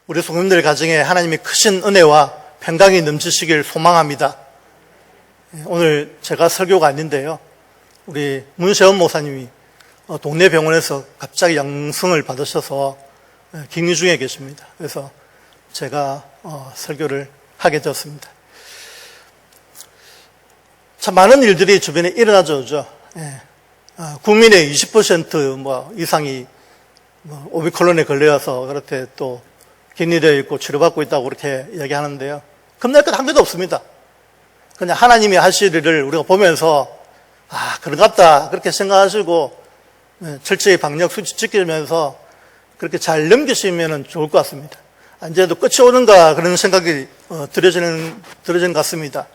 우리 성도님들 가정에 하나님의 크신 은혜와 평강이 넘치시길 소망합니다. 오늘 제가 설교가 아닌데요. 우리 문세원 목사님이 동네 병원에서 갑자기 양성을 받으셔서 격리 중에 계십니다. 그래서 제가 설교를 하게 되었습니다. 참 많은 일들이 주변에 일어나죠. 국민의 20% 이상이 오미크론에 걸려서 그렇게 또 격리되어 있고 치료받고 있다고 그렇게 이야기하는데요. 겁낼 것 한 개도 없습니다. 그냥 하나님이 하실 일을 우리가 보면서 그런 것 같다 그렇게 생각하시고 철저히 방역 수칙 지키면서 그렇게 잘 넘기시면 좋을 것 같습니다. 이제도 끝이 오는가 그런 생각이 들어지는 것 같습니다.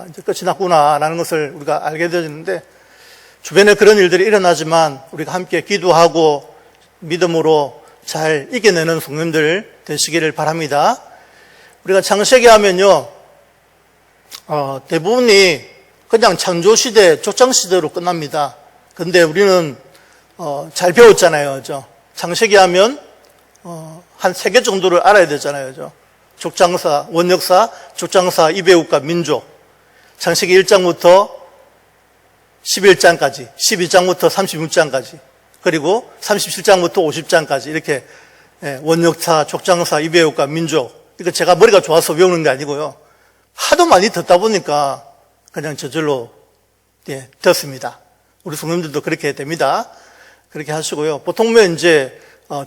이제 끝이 났구나라는 것을 우리가 알게 되어지는데 주변에 그런 일들이 일어나지만 우리가 함께 기도하고 믿음으로 잘 이겨내는 성도님들 되시기를 바랍니다. 우리가 창세기 하면요, 대부분이 그냥 창조시대, 족장시대로 끝납니다. 근데 우리는 잘 배웠잖아요. 창세기 하면 한 3개 정도를 알아야 되잖아요. 족장사, 원역사, 족장사, 이배국과 민족. 창세기 1장부터 11장까지, 12장부터 36장까지, 그리고 37장부터 50장까지 이렇게 원역사, 족장사, 이배국과 민족. 이거 제가 머리가 좋아서 외우는 게 아니고요. 하도 많이 듣다 보니까 그냥 저절로 됐습니다. 우리 성도님들도 그렇게 됩니다. 그렇게 하시고요. 보통 이제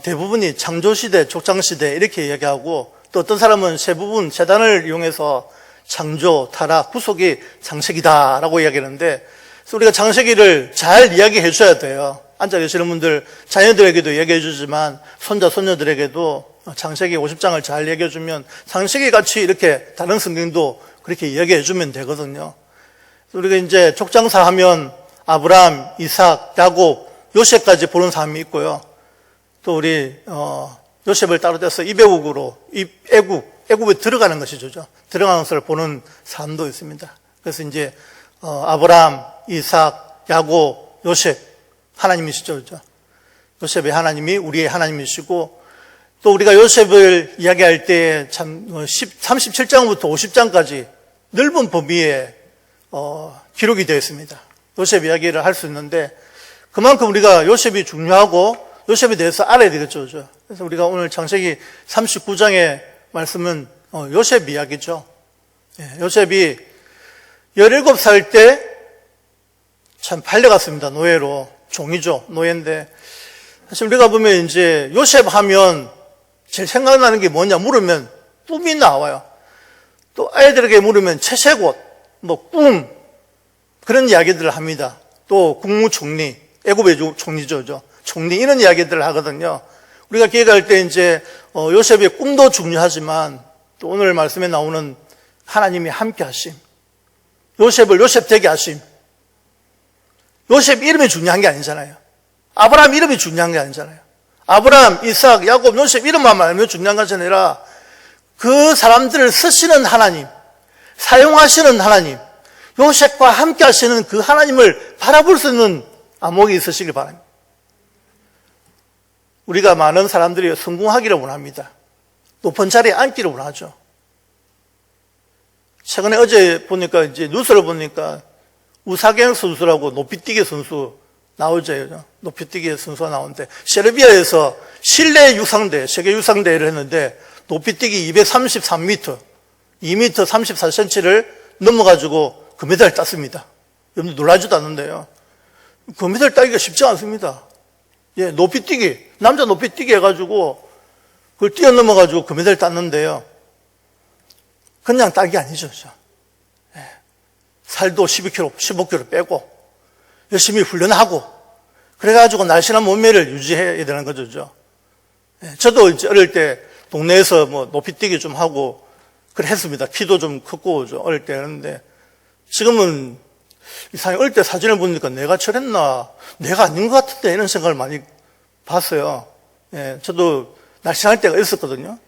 대부분이 창조시대, 족장시대 이렇게 이야기하고 또 어떤 사람은 세 단을 이용해서 창조, 타락, 구속이 창세기다라고 이야기하는데 그래서 우리가 창세기를 잘 이야기해 줘야 돼요. 앉아 계시는 분들 자녀들에게도 얘기해 주지만 손자, 손녀들에게도 창세기 50장을 잘 얘기해 주면 창세기 같이 이렇게 다른 성경도 그렇게 얘기해 주면 되거든요. 우리가 이제 족장사 하면 아브라함, 이삭, 야곱, 요셉까지 보는 사람이 있고요. 또 우리 요셉을 따로 떼서 이배국으로 애국에 들어가는 것이죠. 들어가는 것을 보는 사람도 있습니다. 그래서 이제 아브라함, 이삭, 야곱, 요셉 하나님이시죠. 요셉의 하나님이 우리의 하나님이시고 또 우리가 요셉을 이야기할 때 참 37장부터 50장까지 넓은 범위에 기록이 되어 있습니다. 요셉 이야기를 할 수 있는데 그만큼 우리가 요셉이 중요하고 요셉에 대해서 알아야 되겠죠. 그래서 우리가 오늘 창세기 39장의 말씀은 요셉 이야기죠. 요셉이 17살 때 참 팔려갔습니다. 노예로. 종이죠. 노예인데. 사실 우리가 보면 이제 요셉 하면 제일 생각나는 게 뭐냐 물으면 꿈이 나와요. 또 아이들에게 물으면 채색옷, 꿈, 그런 이야기들을 합니다. 또 국무총리, 애굽의 총리죠. 총리, 이런 이야기들을 하거든요. 우리가 기획할 때 이제 요셉의 꿈도 중요하지만 또 오늘 말씀에 나오는 하나님이 함께 하심, 요셉을 요셉 되게 하심. 요셉 이름이 중요한 게 아니잖아요. 아브라함 이름이 중요한 게 아니잖아요. 아브라함, 이삭, 야곱, 요셉 이름만 알면 중요한 것이 아니라 그 사람들을 쓰시는 하나님, 사용하시는 하나님, 요셉과 함께 하시는 그 하나님을 바라볼 수 있는 안목이 있으시길 바랍니다. 우리가 많은 사람들이 성공하기를 원합니다. 높은 자리에 앉기를 원하죠. 최근에 어제 보니까 이제 뉴스를 보니까 우사경 선수라고 높이뛰기 선수 나오죠. 높이뛰기 선수가 나오는데 세르비아에서 실내 육상대, 세계 육상대회를 했는데 높이뛰기 233m, 2m 34cm를 넘어가지고 금메달을 땄습니다. 여러분들 놀라지도 않는데요. 금메달 따기가 쉽지 않습니다. 높이뛰기, 남자 높이뛰기 해가지고 그걸 뛰어넘어가지고 금메달을 땄는데요. 그냥 따기 아니죠. 살도 12kg, 15kg 빼고 열심히 훈련하고 그래가지고 날씬한 몸매를 유지해야 되는 거죠. 저도 이제 어릴 때 동네에서 높이뛰기 좀 하고 그래 했습니다. 키도 좀 컸고 어릴 때 했는데 지금은 이상하게 어릴 때 사진을 보니까 내가 저랬나, 내가 아닌 것 같은데 이런 생각을 많이 봤어요. 저도 날씬할 때가 있었거든요.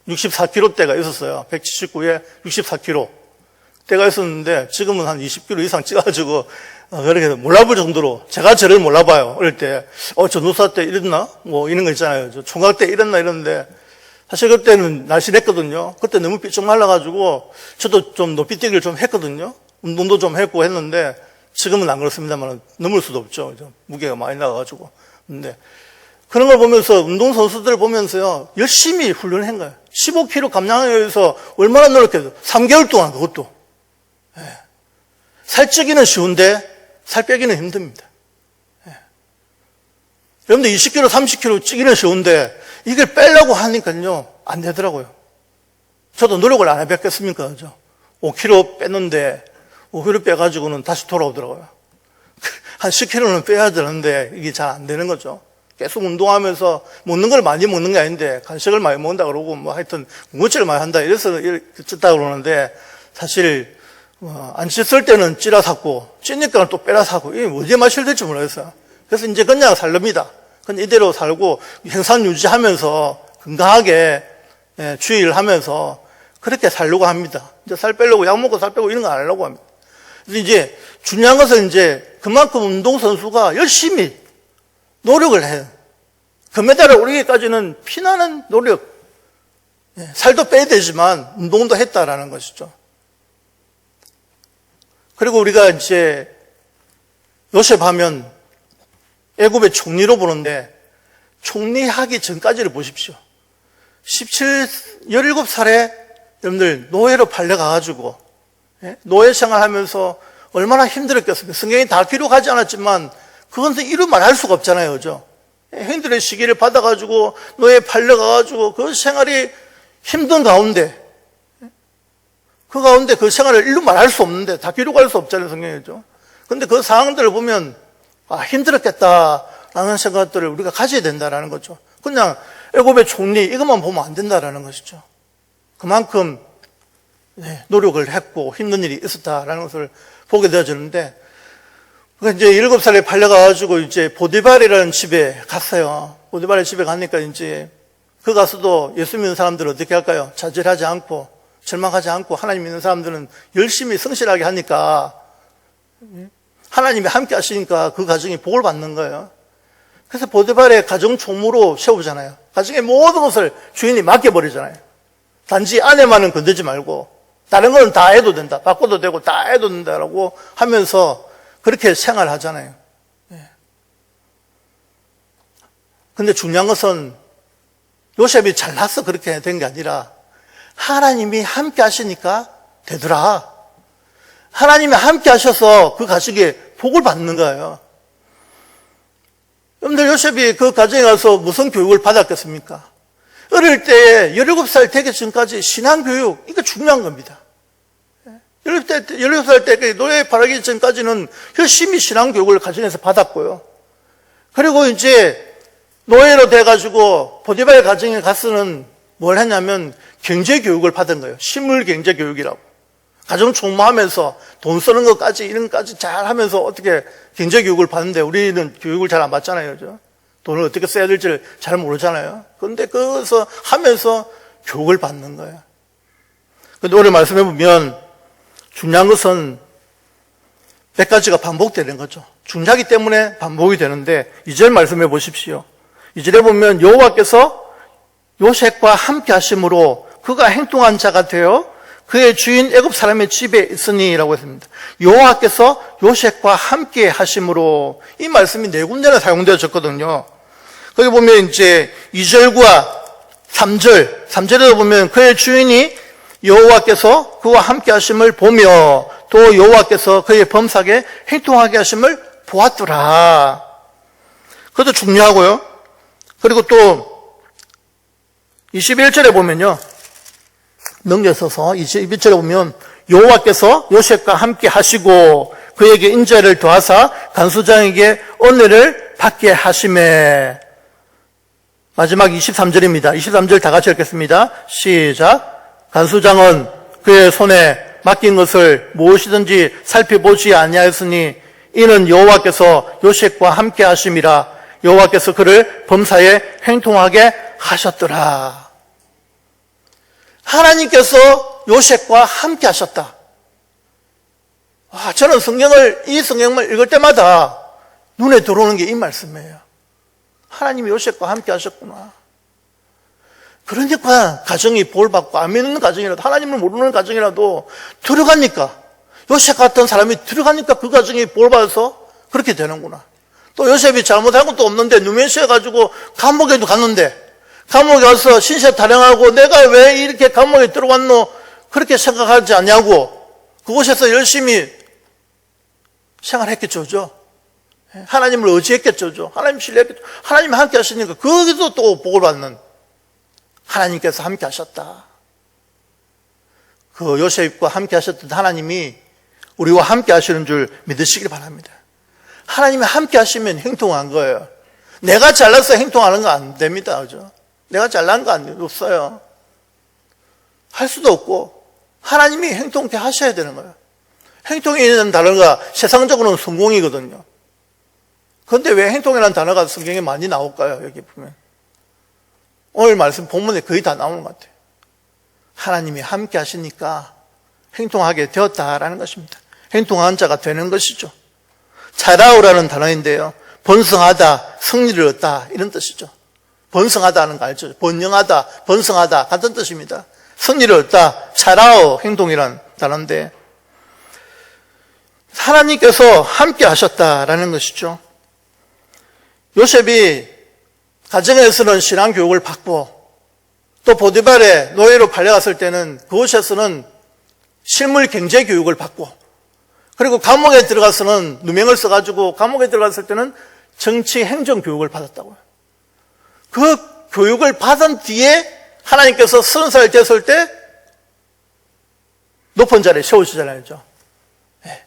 64kg 때가 있었어요. 179에 64kg 때가 있었는데 지금은 한 20kg 이상 찌가지고 그렇게 몰라볼 정도로 제가 저를 몰라봐요. 어릴 때 전도사 때 이랬나? 이런 거 있잖아요. 총각 때 이랬나 이러는데 사실 그때는 날씬했거든요. 그때 너무 삐쩍 말라가지고 저도 좀 높이뛰기를 좀 했거든요. 운동도 좀 했고 했는데 지금은 안 그렇습니다만 넘을 수도 없죠. 무게가 많이 나가가지고. 근데 그런 걸 보면서 운동선수들 보면서요, 열심히 훈련한 거예요. 15kg 감량하기 위해서 얼마나 노력해서 3개월 동안 그것도. 예. 살찌기는 쉬운데 살 빼기는 힘듭니다. 예. 여러분들 20kg, 30kg 찌기는 쉬운데 이걸 빼려고 하니까요, 안 되더라고요. 저도 노력을 안 해봤겠습니까? 그죠? 5kg 뺐는데 5kg 빼가지고는 다시 돌아오더라고요. 한 10kg는 빼야 되는데 이게 잘 안 되는 거죠. 계속 운동하면서 먹는 걸 많이 먹는 게 아닌데 간식을 많이 먹는다 그러고 뭐 하여튼 군것질을 많이 한다 이래서 ጭ다 그러는데 사실 안 ጭ을 때는 찌라 샀고 찌니까 또 빼라 사고 이게 언제 마셔야 될지 모르겠어요. 그래서 이제 그냥 살렵니다. 그냥 이대로 살고 행산 유지하면서 건강하게 주의를 하면서 그렇게 살려고 합니다. 이제 살 빼려고 약 먹고 살 빼고 이런 거 안 하려고 합니다. 그래서 이제 중요한 것은 이제 그만큼 운동선수가 열심히 노력을 해요. 금메달을 오르기까지는 피나는 노력. 살도 빼야 되지만 운동도 했다라는 것이죠. 그리고 우리가 이제 요셉 하면 애굽의 총리로 보는데 총리하기 전까지를 보십시오. 17살에 여러분들 노예로 팔려가가지고 노예 생활하면서 얼마나 힘들었겠습니까? 성경이 다 기록하지 않았지만 그건 이루 말할 수가 없잖아요. 그죠? 형들의 시기를 받아가지고 노예 팔려가가지고 그 생활이 힘든 가운데 그 생활을 일루 말할 수 없는데 다 기록할 수 없잖아요. 성경이죠. 그런데 그 상황들을 보면 힘들었겠다라는 생각들을 우리가 가져야 된다라는 거죠. 그냥 애굽의 총리 이것만 보면 안 된다라는 것이죠. 그만큼 노력을 했고 힘든 일이 있었다라는 것을 보게 되어지는데 이제 7살에 팔려가지고 이제 보디발이라는 집에 갔어요. 보디발의 집에 가니까 이제 그 가서도 예수 믿는 사람들은 어떻게 할까요? 좌절하지 않고 절망하지 않고 하나님 믿는 사람들은 열심히 성실하게 하니까 하나님이 함께 하시니까 그 가정이 복을 받는 거예요. 그래서 보디발의 가정 총무로 세우잖아요. 가정의 모든 것을 주인이 맡겨버리잖아요. 단지 아내만은 건들지 말고 다른 건 다 해도 된다. 바꿔도 되고 다 해도 된다라고 하면서 그렇게 생활하잖아요. 근데 중요한 것은 요셉이 잘나서 그렇게 된 게 아니라 하나님이 함께 하시니까 되더라. 하나님이 함께 하셔서 그 가정에 복을 받는 거예요. 여러분들 요셉이 그 가정에 가서 무슨 교육을 받았겠습니까? 어릴 때 17살 되기 전까지 신앙교육, 이거 중요한 겁니다. 17살 때 노예 팔기 전까지는 열심히 신앙교육을 가정에서 받았고요. 그리고 이제 노예로 돼가지고 보디발 가정에 가서는 뭘 했냐면 경제교육을 받은 거예요. 실물경제교육이라고. 가정 총무하면서 돈 쓰는 것까지 이런 것까지 잘 하면서 어떻게 경제교육을 받는데 우리는 교육을 잘 안 받잖아요. 그죠? 돈을 어떻게 써야 될지를 잘 모르잖아요. 그런데 그것을 하면서 교육을 받는 거예요. 근데 오늘 말씀해 보면 중요한 것은 몇 가지가 반복되는 거죠. 중요하기 때문에 반복이 되는데 2절 말씀해 보십시오. 2절에 보면 여호와께서 요셉과 함께 하심으로 그가 행동한 자가 되어 그의 주인 애굽 사람의 집에 있으니라고 했습니다. 여호와께서 요셉과 함께 하심으로 이 말씀이 4군데나 사용되어졌거든요. 거기 보면 이제 2절과 3절에도 보면 그의 주인이 여호와께서 그와 함께 하심을 보며 또 여호와께서 그의 범사에 행동하게 하심을 보았더라. 그것도 중요하고요. 그리고 또 21절에 보면요. 넘겨서서 21절에 보면 여호와께서 요셉과 함께 하시고 그에게 인자를 더하사 간수장에게 은혜를 받게 하시매. 마지막 23절입니다. 23절 다 같이 읽겠습니다. 시작. 간수장은 그의 손에 맡긴 것을 무엇이든지 살펴보지 아니하였으니 이는 여호와께서 요셉과 함께 하심이라. 여호와께서 그를 범사에 행통하게 하셨더라. 하나님께서 요셉과 함께 하셨다. 저는 이 성경을 읽을 때마다 눈에 들어오는 게 이 말씀이에요. 하나님이 요셉과 함께 하셨구나. 그러니까 가정이 보호받고 안 믿는 가정이라도, 하나님을 모르는 가정이라도 들어가니까, 요셉 같은 사람이 들어가니까 그 가정이 보호받아서 그렇게 되는구나. 또 요셉이 잘못한 것도 없는데 누메시에 가지고 감옥에도 갔는데, 감옥에 가서 신세 타령하고 내가 왜 이렇게 감옥에 들어왔노 그렇게 생각하지 않냐고 그곳에서 열심히 생활했겠죠. 하나님을 의지했겠죠. 하나님 신뢰했겠죠. 하나님이 함께 하시니까 거기서 또 복을 받는, 하나님께서 함께 하셨다. 그 요셉과 함께 하셨던 하나님이 우리와 함께 하시는 줄 믿으시길 바랍니다. 하나님이 함께 하시면 행동한 거예요. 내가 잘나서 행동하는 거 안 됩니다. 그죠? 내가 잘난 거 없어요. 할 수도 없고 하나님이 행동케 하셔야 되는 거예요. 행동이라는 단어가 세상적으로는 성공이거든요. 그런데 왜 행동이라는 단어가 성경에 많이 나올까요? 여기 보면 오늘 말씀 본문에 거의 다 나오는 것 같아요. 하나님이 함께 하시니까 행동하게 되었다라는 것입니다. 행동한 자가 되는 것이죠. 자라오라는 단어인데요, 번성하다, 승리를 얻다 이런 뜻이죠. 번성하다는 거 알죠? 번영하다, 번성하다 같은 뜻입니다. 승리를 얻다, 자라오 행동이란 단어인데 하나님께서 함께 하셨다라는 것이죠. 요셉이 가정에서는 신앙 교육을 받고 또 보디발의 노예로 팔려갔을 때는 그곳에서는 실물 경제 교육을 받고 그리고 감옥에 들어가서는 누명을 써가지고 감옥에 들어갔을 때는 정치 행정 교육을 받았다고요. 그 교육을 받은 뒤에 하나님께서 30살 됐을 때 높은 자리에 세우시잖아요.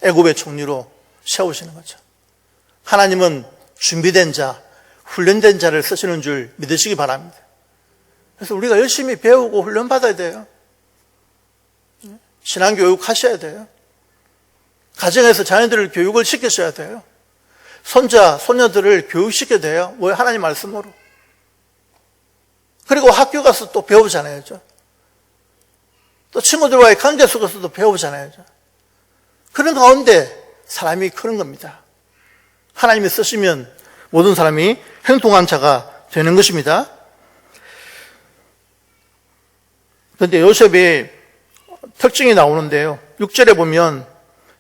애굽의 총리로 세우시는 거죠. 하나님은 준비된 자, 훈련된 자를 쓰시는 줄 믿으시기 바랍니다. 그래서 우리가 열심히 배우고 훈련받아야 돼요. 신앙교육 하셔야 돼요. 가정에서 자녀들을 교육을 시키셔야 돼요. 손자, 손녀들을 교육시켜야 돼요. 왜? 하나님 말씀으로. 그리고 학교 가서 또 배우잖아요. 또 친구들과의 관계 속에서도 배우잖아요. 그런 가운데 사람이 크는 겁니다. 하나님이 쓰시면 모든 사람이 행동한 자가 되는 것입니다. 그런데 요셉의 특징이 나오는데요. 6절에 보면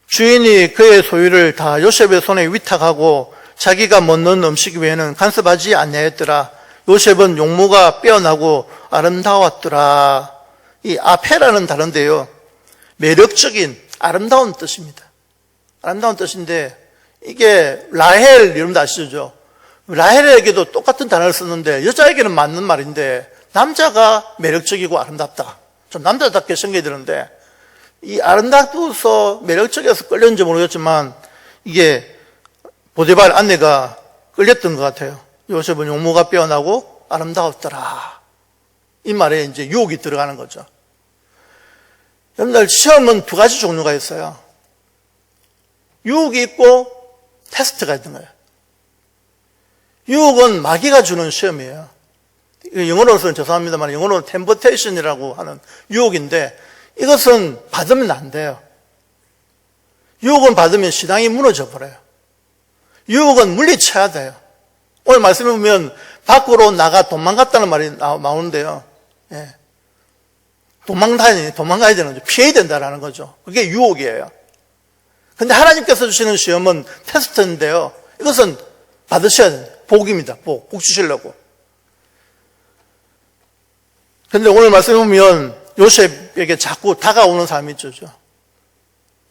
주인이 그의 소유를 다 요셉의 손에 위탁하고 자기가 먹는 음식 외에는 간섭하지 아니하였더라. 요셉은 용모가 빼어나고 아름다웠더라. 이 아페라는 단어인데요, 매력적인 아름다운 뜻입니다. 아름다운 뜻인데 이게 라헬 여러분들 아시죠? 라헬에게도 똑같은 단어를 썼는데 여자에게는 맞는 말인데 남자가 매력적이고 아름답다, 좀 남자답게 생각이 드는데 이 아름답고서 매력적이어서 끌렸는지 모르겠지만 이게 보디발 아내가 끌렸던 것 같아요. 요셉은 용모가 빼어나고 아름다웠더라. 이 말에 이제 유혹이 들어가는 거죠. 여러분들 시험은 두 가지 종류가 있어요. 유혹이 있고 테스트가 있는 거예요. 유혹은 마귀가 주는 시험이에요. 영어로서는 죄송합니다만 영어로는 템버테이션이라고 하는 유혹인데 이것은 받으면 안 돼요. 유혹은 받으면 신앙이 무너져 버려요. 유혹은 물리쳐야 돼요. 오늘 말씀해 보면 밖으로 나가 도망갔다는 말이 나오는데요. 예. 도망가야 되는 거죠. 피해야 된다는 거죠. 그게 유혹이에요. 근데 하나님께서 주시는 시험은 테스트인데요, 이것은 받으셔야 돼요. 복입니다. 복 주시려고. 근데 오늘 말씀해 보면 요셉에게 자꾸 다가오는 사람이 있죠.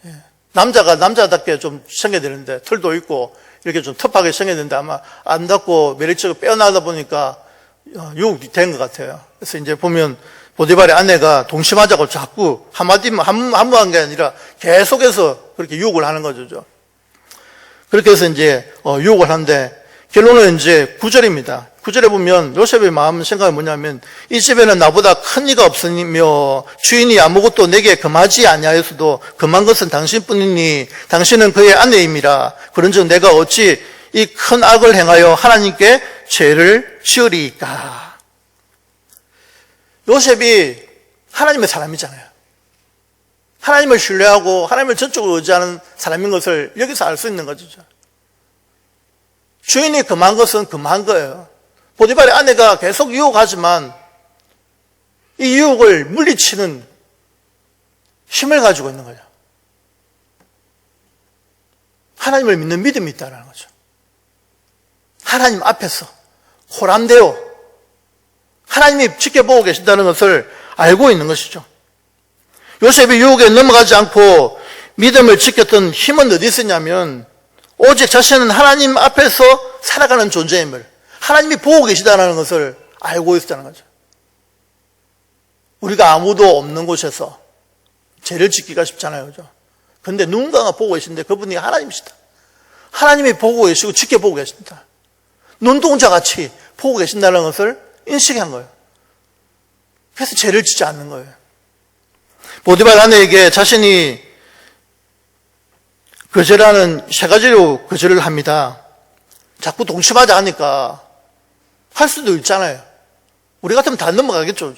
예. 남자가 남자답게 좀 생겨야 되는데 털도 있고 이렇게 좀 터프하게 생겨야 되는데 아마 아름답고 매력적으로 빼어나다 보니까 유혹이 된 것 같아요. 그래서 이제 보면 보디발의 아내가 동심하자고 자꾸 한마디만 한무한 게 아니라 계속해서 그렇게 유혹을 하는 거죠. 그렇게 해서 이제 유혹을 하는데 결론은 이제 9절입니다. 9절에 보면 요셉의 마음 생각이 뭐냐면 이 집에는 나보다 큰 이가 없으며 주인이 아무것도 내게 금하지 아니하였어도 금한 것은 당신뿐이니 당신은 그의 아내임이라. 그런즉 내가 어찌 이 큰 악을 행하여 하나님께 죄를 지으리까. 요셉이 하나님의 사람이잖아요. 하나님을 신뢰하고 하나님을 전적으로 의지하는 사람인 것을 여기서 알 수 있는 거죠. 주인이 금한 것은 금한 거예요. 보디발의 아내가 계속 유혹하지만 이 유혹을 물리치는 힘을 가지고 있는 거죠. 하나님을 믿는 믿음이 있다는 거죠. 하나님 앞에서 호람되어 하나님이 지켜보고 계신다는 것을 알고 있는 것이죠. 요셉이 유혹에 넘어가지 않고 믿음을 지켰던 힘은 어디 있었냐면 오직 자신은 하나님 앞에서 살아가는 존재임을, 하나님이 보고 계시다는 것을 알고 있었다는 거죠. 우리가 아무도 없는 곳에서 죄를 짓기가 쉽잖아요. 그죠? 그런데 누군가가 보고 계신데 그분이 하나님이시다. 하나님이 보고 계시고 지켜보고 계신다. 눈동자같이 보고 계신다는 것을 인식한 거예요. 그래서 죄를 짓지 않는 거예요. 보디발 아내에게 자신이 거절하는 세 가지로 거절을 합니다. 자꾸 동침하지 않으니까 할 수도 있잖아요. 우리 같으면 다 넘어가겠죠.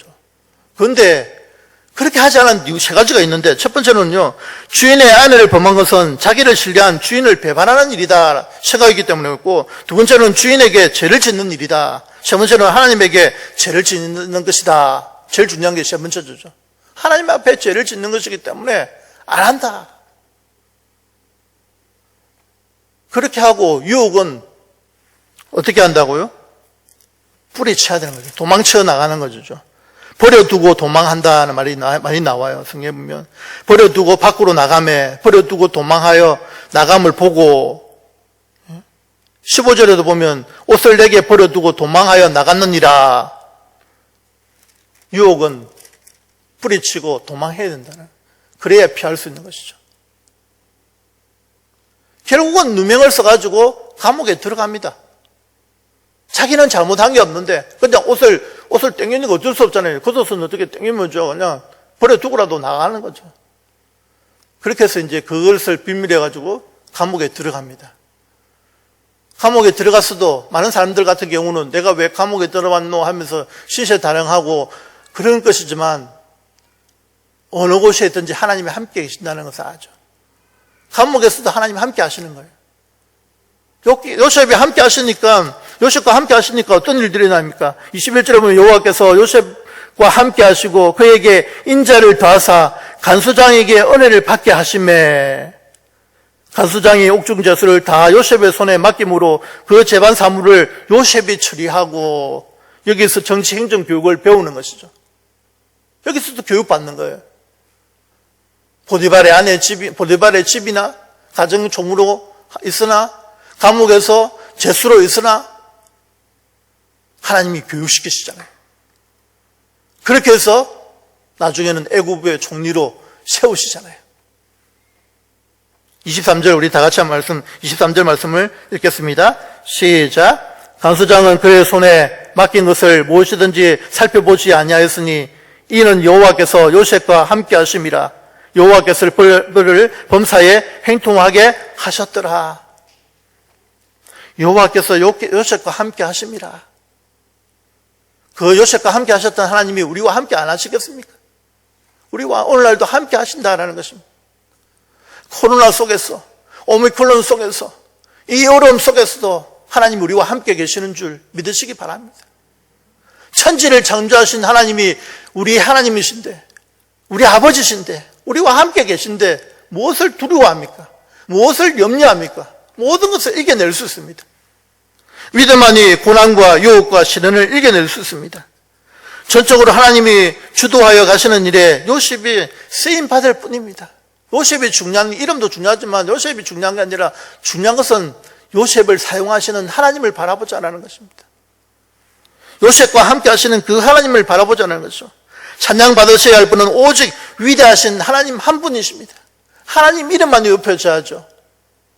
그런데 그렇게 하지 않은 이유 세 가지가 있는데, 첫 번째는요, 주인의 아내를 범한 것은 자기를 신뢰한 주인을 배반하는 일이다 생각이기 때문이었고, 두 번째는 주인에게 죄를 짓는 일이다. 세 번째는 하나님에게 죄를 짓는 것이다. 제일 중요한 게 세 번째죠. 하나님 앞에 죄를 짓는 것이기 때문에 안 한다. 그렇게 하고 유혹은 어떻게 한다고요? 뿌리쳐야 되는 거죠. 도망쳐 나가는 거죠. 버려두고 도망한다는 말이 많이 나와요. 성경에 보면 버려두고 밖으로 나가매, 버려두고 도망하여 나감을 보고, 15절에도 보면 옷을 내게 버려두고 도망하여 나갔느니라. 유혹은 뿌리치고 도망해야 된다는, 그래야 피할 수 있는 것이죠. 결국은 누명을 써가지고 감옥에 들어갑니다. 자기는 잘못한 게 없는데 그냥 옷을 땡기는 거 어쩔 수 없잖아요. 겉옷은 어떻게 땡기면 그냥 버려두고라도 나가는 거죠. 그렇게 해서 이제 그것을 빌밀해가지고 감옥에 들어갑니다. 감옥에 들어갔어도 많은 사람들 같은 경우는 내가 왜 감옥에 들어왔노 하면서 시세다령하고 그런 것이지만, 어느 곳에 있든지 하나님이 함께 계신다는 것을 알죠. 감옥에서도 하나님이 함께 하시는 거예요. 요셉이 함께 하시니까, 요셉과 함께 하시니까 어떤 일들이 납니까? 21절에 보면 여호와께서 요셉과 함께 하시고 그에게 인자를 더하사 간수장에게 은혜를 받게 하시매, 간수장이 옥중제수를 다 요셉의 손에 맡김으로 그 재반 사물을 요셉이 처리하고, 여기서 정치 행정 교육을 배우는 것이죠. 여기서도 교육받는 거예요. 보디발의 집이나 가정총무로 있으나, 감옥에서 제수로 있으나 하나님이 교육시키시잖아요. 그렇게 해서 나중에는 애굽의 총리로 세우시잖아요. 23절 우리 다 같이 한 말씀, 23절 말씀을 읽겠습니다. 시작. 간수장은 그의 손에 맡긴 것을 무엇이든지 살펴보지 아니하였으니 이는 여호와께서 요셉과 함께 하심이라. 여호와께서 그를 범사에 행통하게 하셨더라. 여호와께서 요셉과 함께 하심이라. 그 요셉과 함께 하셨던 하나님이 우리와 함께 안 하시겠습니까? 우리와 오늘날도 함께 하신다라는 것입니다. 코로나 속에서, 오미크론 속에서, 이 어려움 속에서도 하나님 우리와 함께 계시는 줄 믿으시기 바랍니다. 천지를 창조하신 하나님이 우리 하나님이신데, 우리 아버지신데, 우리와 함께 계신데 무엇을 두려워합니까? 무엇을 염려합니까? 모든 것을 이겨낼 수 있습니다. 믿음만이 고난과 유혹과 시련을 이겨낼 수 있습니다. 전적으로 하나님이 주도하여 가시는 일에 요셉이 쓰임받을 뿐입니다. 요셉이 중요한, 이름도 중요하지만 요셉이 중요한 게 아니라 중요한 것은 요셉을 사용하시는 하나님을 바라보자라는 것입니다. 요셉과 함께 하시는 그 하나님을 바라보자는 것이죠. 찬양 받으셔야 할 분은 오직 위대하신 하나님 한 분이십니다. 하나님 이름만 높여져야죠.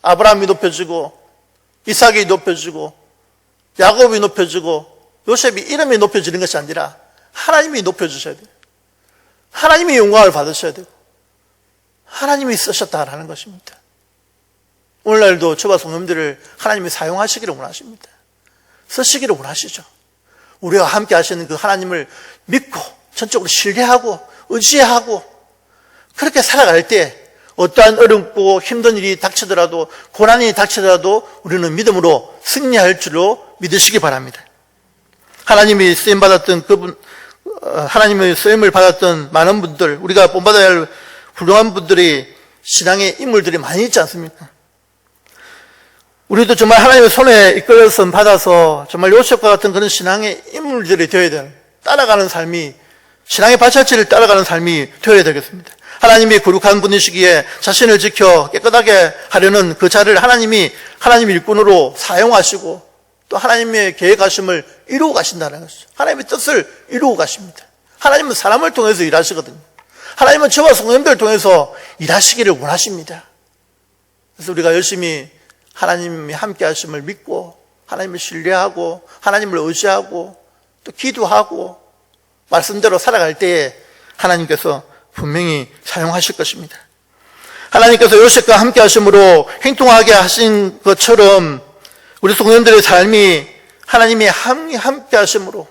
아브라함이 높여지고, 이삭이 높여지고, 야곱이 높여지고, 요셉이 이름이 높여지는 것이 아니라 하나님이 높여주셔야 돼요. 하나님이 영광을 받으셔야 되고 하나님이 쓰셨다라는 것입니다. 오늘날도 저와 성도님들을 하나님이 사용하시기를 원하십니다. 쓰시기를 원하시죠. 우리와 함께 하시는 그 하나님을 믿고 전적으로 신뢰하고 의지하고 그렇게 살아갈 때 어떠한 어렵고 힘든 일이 닥치더라도, 고난이 닥치더라도 우리는 믿음으로 승리할 줄로 믿으시기 바랍니다. 하나님이 쓰임받았던 그분, 하나님의 쓰임을 받았던 많은 분들, 우리가 본받아야 할 훌륭한 분들이 신앙의 인물들이 많이 있지 않습니까? 우리도 정말 하나님의 손에 이끌려서 받아서 정말 요셉과 같은 그런 신앙의 인물들이 되어야 되는, 따라가는 삶이, 신앙의 발자취를 따라가는 삶이 되어야 되겠습니다. 하나님이 거룩한 분이시기에 자신을 지켜 깨끗하게 하려는 그 자를 하나님이 일꾼으로 사용하시고 또 하나님의 계획하심을 이루어 가신다는 것이죠. 하나님의 뜻을 이루어 가십니다. 하나님은 사람을 통해서 일하시거든요. 하나님은 저와 성도님들을 통해서 일하시기를 원하십니다. 그래서 우리가 열심히 하나님이 함께 하심을 믿고 하나님을 신뢰하고 하나님을 의지하고 또 기도하고 말씀대로 살아갈 때에 하나님께서 분명히 사용하실 것입니다. 하나님께서 요셉과 함께 하심으로 행동하게 하신 것처럼 우리 성도님들의 삶이 하나님이 함께 하심으로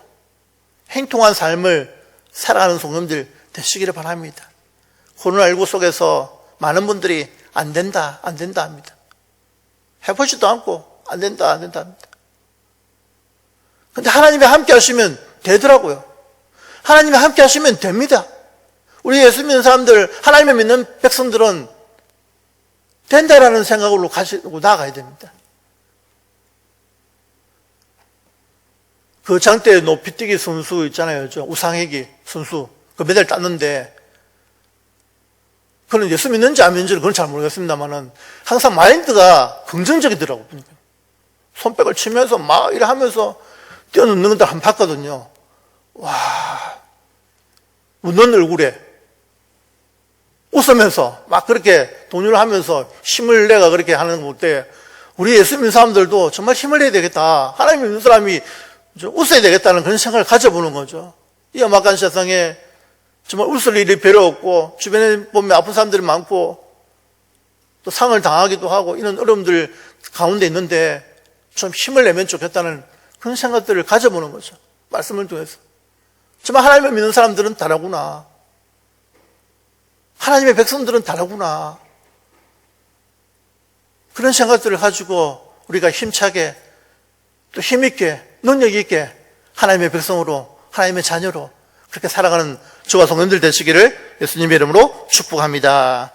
행동한 삶을 살아가는 성도님들 되시기를 바랍니다. 코로나19 속에서 많은 분들이 안 된다 합니다. 해보지도 않고 안 된다 합니다. 근데 하나님이 함께 하시면 되더라고요. 하나님이 함께 하시면 됩니다. 우리 예수 믿는 사람들, 하나님을 믿는 백성들은 된다라는 생각으로 가지고 나가야 됩니다. 그 장대 높이뛰기 선수 있잖아요. 저 우상회기 선수. 그 메달 땄는데, 그는 예수 믿는지 안 믿는지는 그건 잘 모르겠습니다만은 항상 마인드가 긍정적이더라고요. 손뼉을 치면서 막 이래 하면서 뛰어넘는 것들 한번 봤거든요. 와, 웃는 얼굴에 웃으면서 막 그렇게 돈을 하면서 힘을 내가 그렇게 하는 거 볼 때 우리 예수 믿는 사람들도 정말 힘을 내야 되겠다. 하나님 믿는 사람이 웃어야 되겠다는 그런 생각을 가져보는 거죠. 이 험악한 세상에 정말 웃을 일이 별로 없고 주변에 보면 아픈 사람들이 많고 또 상을 당하기도 하고 이런 어려움들 가운데 있는데 좀 힘을 내면 좋겠다는 그런 생각들을 가져보는 거죠. 말씀을 통해서. 정말 하나님을 믿는 사람들은 다르구나. 하나님의 백성들은 다르구나. 그런 생각들을 가지고 우리가 힘차게 또 힘있게 능력 있게 하나님의 백성으로 하나님의 자녀로 그렇게 살아가는 저와 성도님들 되시기를 예수님의 이름으로 축복합니다.